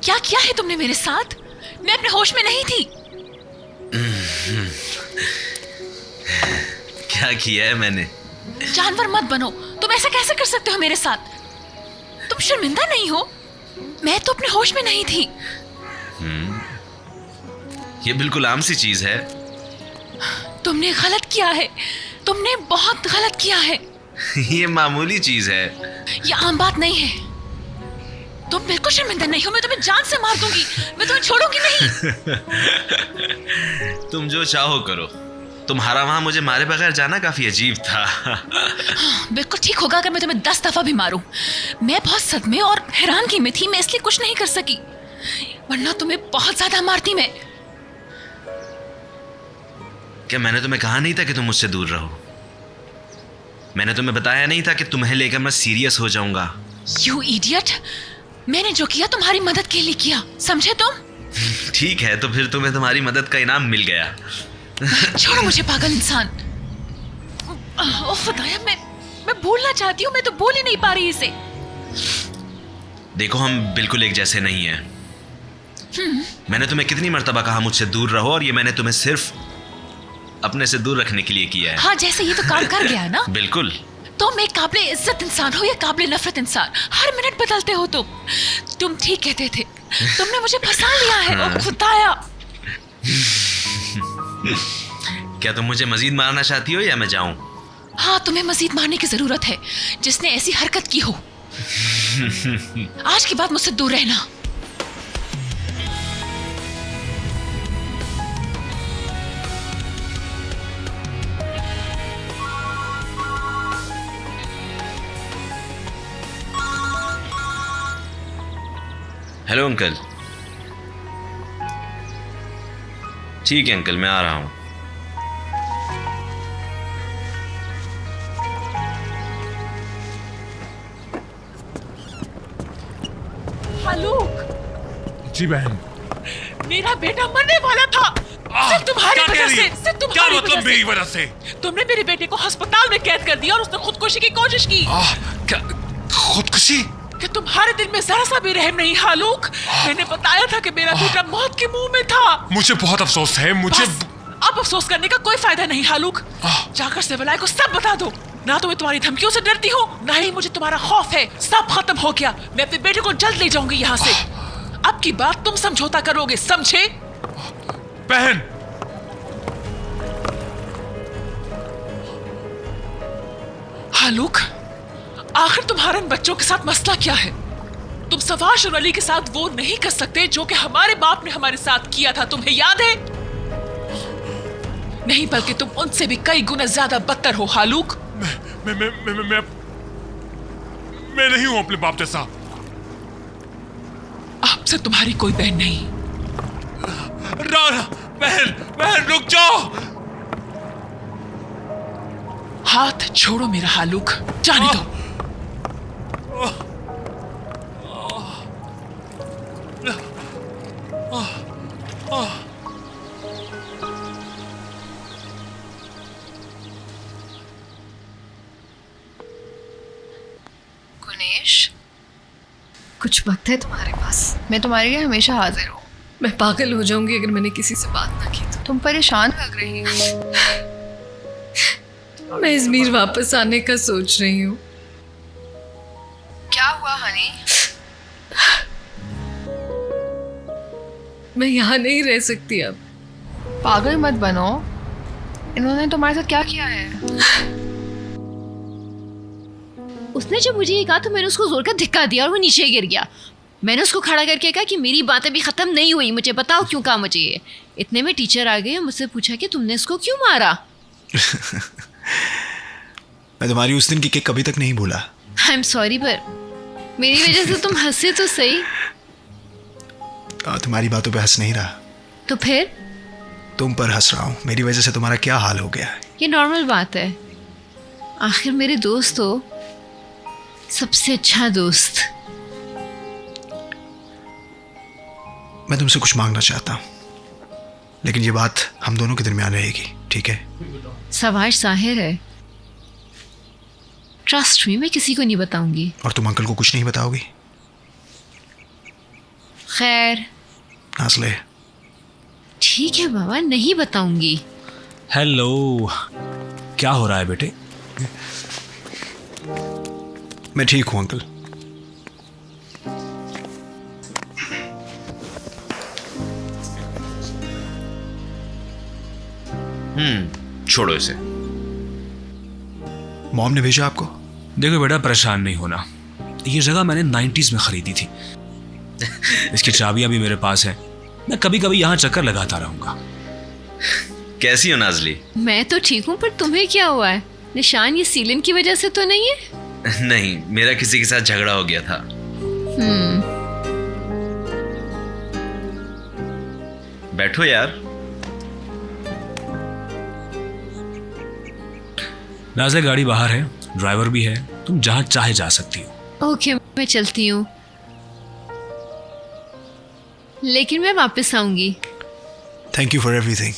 क्या किया है तुमने मेरे साथ? मैं अपने होश में नहीं थी। क्या किया है मैंने? जानवर मत बनो। तुम ऐसा कैसे कर सकते हो मेरे साथ? तुम शर्मिंदा नहीं हो? मैं तो अपने होश में नहीं थी। ये बिल्कुल आम सी चीज है। तुमने गलत किया है। तुमने बहुत गलत किया है। ये मामूली चीज है। ये आम बात नहीं है। तुम बिल्कुल शर्मिंदा नहीं हो। मैं तुम्हें जान से मार दूंगी। मैं तुम्हें छोड़ूंगी नहीं। तुम जो चाहो करो। तुम्हारा वहां मुझे मारे बगैर जाना काफी अजीब था। बिल्कुल ठीक होगा अगर मैं तुम्हें 10 दफा भी मारूं। मैं बहुत सदमे और हैरानगी में थी। मैं इसलिए कुछ नहीं कर सकी, वरना तुम्हें बहुत ज्यादा मारती मैं। क्या मैंने तुम्हें कहा नहीं था कि तुम मुझसे दूर रहो? मैंने तुम्हें बताया नहीं था कि तुम्हें लेकर मैं सीरियस हो जाऊंगा? You idiot! मैंने जो किया तुम्हारी मदद के लिए किया, समझे तुम? ठीक है, तो फिर तुम्हें तुम्हारी मदद का इनाम मिल गया। छोड़ो मुझे पागल इंसान। ओह खुदाया, मैं बोलना चाहती हूँ, मैं तो बोल ही नहीं पा रही इसे। देखो, हम बिल्कुल एक जैसे नहीं हैं। मैंने तुम्हें कितनी मर्तबा कहा मुझसे दूर रहो, और ये मैंने तुम्हें सिर्फ अपने से दूर रखने के लिए किया है। हाँ, जैसे ये तो काम कर गया ना। बिल्कुल। तुम एक काबिल इज्जत इंसान हो या काबिल नफरत इंसान, हर मिनट बदलते हो तुम ठीक कहते थे। तुमने मुझे फंसा लिया है। ओह खुदाया। क्या तुम मुझे मजीद मारना चाहती हो या मैं जाऊं? हाँ, तुम्हें मजीद मारने की जरूरत है, जिसने ऐसी हरकत की हो। आज के बाद मुझसे दूर रहना। Hello uncle. ठीक है अंकल, मैं आ रहा हूं। आलोक। जी बहन। मेरा बेटा मरने वाला था। सिर्फ तुम्हारी वजह से। सिर्फ तुम्हारी क्या वजह मतलब से। मेरी वजह से? तुमने मेरे बेटे को अस्पताल में कैद कर दिया और उसने खुदकुशी की कोशिश की। क्या खुदकुशी? कि तुम्हारे दिल में जरा सा भी रहम नहीं हालूक। मैंने बताया था कि मेरा बेटा मौत के मुंह में था। मुझे बहुत अफसोस है। मुझे अब अफसोस करने का कोई फायदा नहीं हालूक। जाकर सेवलाय को सब बता दो। ना तो मैं तुम्हारी धमकियों से डरती हूँ, ना ही मुझे तुम्हारा खौफ है। सब खत्म हो गया। मैं अपने बेटे को जल्द ले जाऊंगी यहाँ से। अब की बात तुम समझौता करोगे, समझे? बहन, हालूक, आखिर तुम्हारे इन बच्चों के साथ मसला क्या है? तुम सवाश और अली के साथ वो नहीं कर सकते जो कि हमारे बाप ने हमारे साथ किया था, तुम्हें याद है? नहीं, बल्कि तुम उनसे भी कई गुना ज्यादा बदतर हो हालूक। मैं नहीं हूं अपने बाप जैसा। आपसे तुम्हारी कोई बहन नहीं। राना, बहन रुक जाओ। हाथ छोड़ो मेरा हालूक, जाने दो। गुनेश, कुछ वक्त है तुम्हारे पास? मैं तुम्हारे लिए हमेशा हाजिर हूँ। मैं पागल हो जाऊंगी अगर मैंने किसी से बात ना की तो। तुम परेशान लग रही हो। मैं इज़मीर वापस आने का सोच रही हूँ। क्या हुआ हनी? मैं यहाँ नहीं रह सकती अब। पागल मत बनो। इन्होंने तुम्हारे साथ क्या किया है? उसने जब मुझे ये कहा तो मैंने उसको जोर का धिक्का दिया और वो नीचे गिर गया। मैंने उसको खड़ा करके कहा कि मेरी बातें भी ख़त्म नहीं हुई, मुझे बताओ क्यों कहा मुझे ये। इतने में टीचर आ गई और मुझसे पूछा कि तुमने इसको क्यों मारा। मैं तुम्हारी उस दिन की केक कभी तक नहीं भूला। आई एम सॉरी, पर मेरी वजह से तुम हंसे तो सही। तुम्हारी बातों पे हंस नहीं रहा, तो फिर? तुम पर हंस रहा हूँ। मेरी वजह से तुम्हारा क्या हाल हो गया? ये नॉर्मल बात है। आखिर मेरे दोस्त हो, सबसे अच्छा दोस्त। मैं तुमसे कुछ मांगना चाहता हूँ, लेकिन ये बात हम दोनों के दरमियान रहेगी, ठीक है? सवाल जाहिर है। ट्रस्ट मी, मैं किसी को नहीं बताऊंगी। और तुम अंकल को कुछ नहीं बताओगी? खैर नाज़ले, ठीक है बाबा, नहीं बताऊंगी। हेलो, क्या हो रहा है बेटे? मैं ठीक हूँ अंकल। छोड़ो इसे। मॉम ने भेजा आपको? देखो बेटा, परेशान नहीं होना। ये जगह मैंने 90s में खरीदी थी। इसकी चाबियां भी मेरे पास है। मैं कभी कभी यहाँ चक्कर लगाता रहूंगा। कैसी हो नाजली? मैं तो ठीक हूँ, पर तुम्हें क्या हुआ है? निशान ये सीलन की वजह से तो नहीं है? नहीं, मेरा किसी के साथ झगड़ा हो गया था। बैठो यार। नाज़ले, गाड़ी बाहर है, ड्राइवर भी है, तुम जहां चाहे जा सकती हो। ओके, मैं चलती हूँ, लेकिन मैं वापस आऊंगी। Thank you for everything.